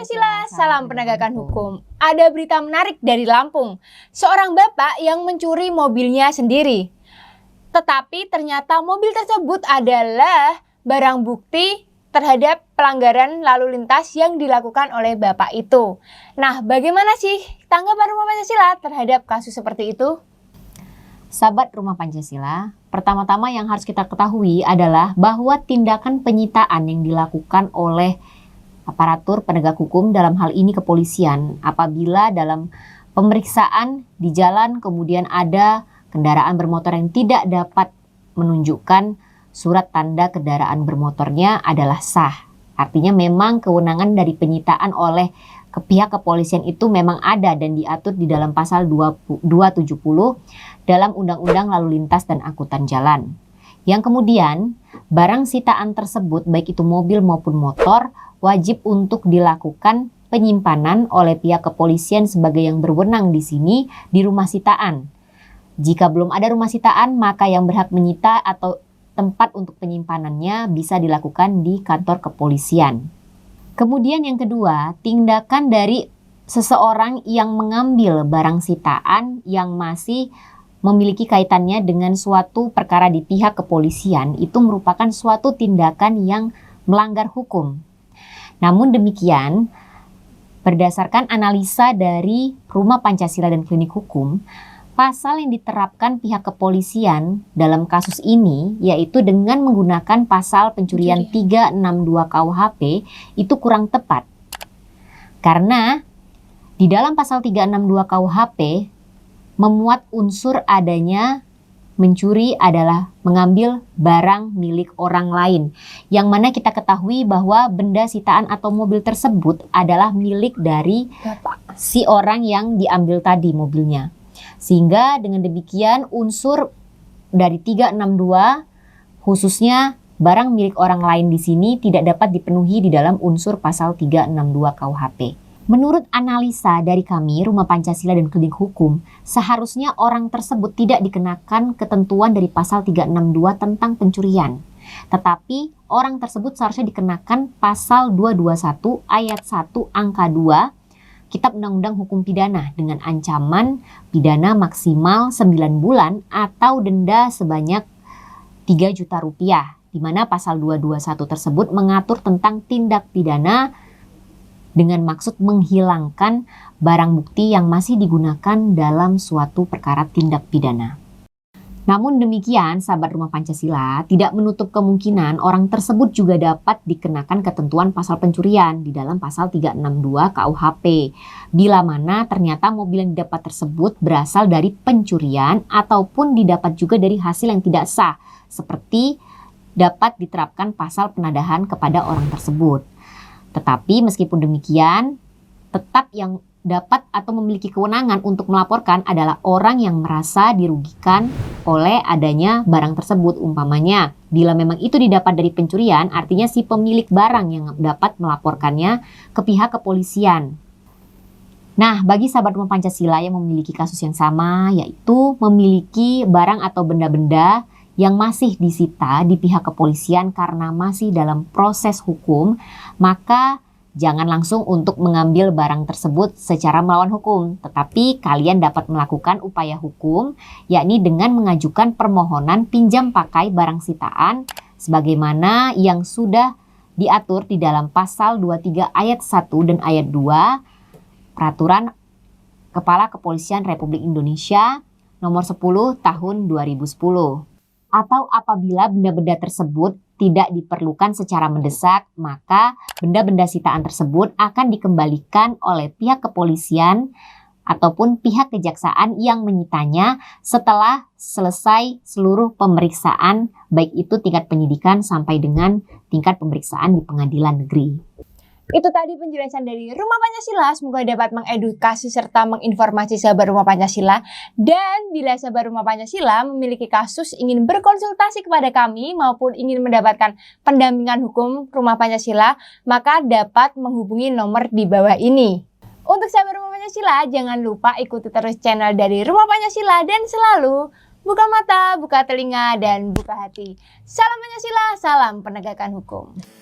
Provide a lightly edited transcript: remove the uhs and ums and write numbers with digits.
Pancasila, salam penegakan hukum. Ada berita menarik dari Lampung. Seorang bapak yang mencuri mobilnya sendiri. Tetapi ternyata mobil tersebut adalah barang bukti terhadap pelanggaran lalu lintas yang dilakukan oleh bapak itu. Nah, bagaimana sih tanggapan Rumah Pancasila terhadap kasus seperti itu? Sahabat Rumah Pancasila, pertama-tama yang harus kita ketahui adalah bahwa tindakan penyitaan yang dilakukan oleh aparatur penegak hukum, dalam hal ini kepolisian, apabila dalam pemeriksaan di jalan kemudian ada kendaraan bermotor yang tidak dapat menunjukkan surat tanda kendaraan bermotornya adalah sah. Artinya memang kewenangan dari penyitaan oleh pihak kepolisian itu memang ada dan diatur di dalam pasal 270 dalam Undang-Undang Lalu Lintas dan Angkutan Jalan. Yang kemudian barang sitaan tersebut baik itu mobil maupun motor wajib untuk dilakukan penyimpanan oleh pihak kepolisian sebagai yang berwenang di sini di rumah sitaan. Jika belum ada rumah sitaan, maka yang berhak menyita atau tempat untuk penyimpanannya bisa dilakukan di kantor kepolisian. Kemudian yang kedua, tindakan dari seseorang yang mengambil barang sitaan yang masih memiliki kaitannya dengan suatu perkara di pihak kepolisian itu merupakan suatu tindakan yang melanggar hukum. Namun demikian, berdasarkan analisa dari Rumah Pancasila dan Klinik Hukum, pasal yang diterapkan pihak kepolisian dalam kasus ini yaitu dengan menggunakan pasal pencurian 362 KUHP itu kurang tepat. Karena di dalam pasal 362 KUHP memuat unsur adanya mencuri adalah mengambil barang milik orang lain. Yang mana kita ketahui bahwa benda sitaan atau mobil tersebut adalah milik dari si orang yang diambil tadi mobilnya. Sehingga dengan demikian unsur dari 362 khususnya barang milik orang lain di sini tidak dapat dipenuhi di dalam unsur pasal 362 KUHP. Menurut analisa dari kami Rumah Pancasila dan Klinik Hukum, seharusnya orang tersebut tidak dikenakan ketentuan dari pasal 362 tentang pencurian. Tetapi orang tersebut seharusnya dikenakan pasal 221 ayat 1 angka 2 Kitab Undang-Undang Hukum Pidana dengan ancaman pidana maksimal 9 bulan atau denda sebanyak 3 juta rupiah. Di mana pasal 221 tersebut mengatur tentang tindak pidana dengan maksud menghilangkan barang bukti yang masih digunakan dalam suatu perkara tindak pidana. Namun demikian, sahabat Rumah Pancasila, tidak menutup kemungkinan orang tersebut juga dapat dikenakan ketentuan pasal pencurian di dalam pasal 362 KUHP. Bila mana ternyata mobil yang didapat tersebut berasal dari pencurian ataupun didapat juga dari hasil yang tidak sah, seperti dapat diterapkan pasal penadahan kepada orang tersebut. Tetapi meskipun demikian, tetap yang dapat atau memiliki kewenangan untuk melaporkan adalah orang yang merasa dirugikan oleh adanya barang tersebut. Umpamanya, bila memang itu didapat dari pencurian, artinya si pemilik barang yang dapat melaporkannya ke pihak kepolisian. Nah, bagi sahabat Rumah Pancasila yang memiliki kasus yang sama, yaitu memiliki barang atau benda-benda yang masih disita di pihak kepolisian karena masih dalam proses hukum, maka jangan langsung untuk mengambil barang tersebut secara melawan hukum, tetapi kalian dapat melakukan upaya hukum, yakni dengan mengajukan permohonan pinjam pakai barang sitaan sebagaimana yang sudah diatur di dalam pasal 23 ayat 1 dan ayat 2 Peraturan Kepala Kepolisian Republik Indonesia nomor 10 tahun 2010. Atau apabila benda-benda tersebut tidak diperlukan secara mendesak, maka benda-benda sitaan tersebut akan dikembalikan oleh pihak kepolisian ataupun pihak kejaksaan yang menyitanya setelah selesai seluruh pemeriksaan, baik itu tingkat penyidikan sampai dengan tingkat pemeriksaan di pengadilan negeri. Itu tadi penjelasan dari Rumah Pancasila, semoga dapat mengedukasi serta menginformasi sahabat Rumah Pancasila. Dan bila sahabat Rumah Pancasila memiliki kasus ingin berkonsultasi kepada kami maupun ingin mendapatkan pendampingan hukum Rumah Pancasila, maka dapat menghubungi nomor di bawah ini. Untuk sahabat Rumah Pancasila, jangan lupa ikuti terus channel dari Rumah Pancasila dan selalu buka mata, buka telinga, dan buka hati. Salam Pancasila, salam penegakan hukum.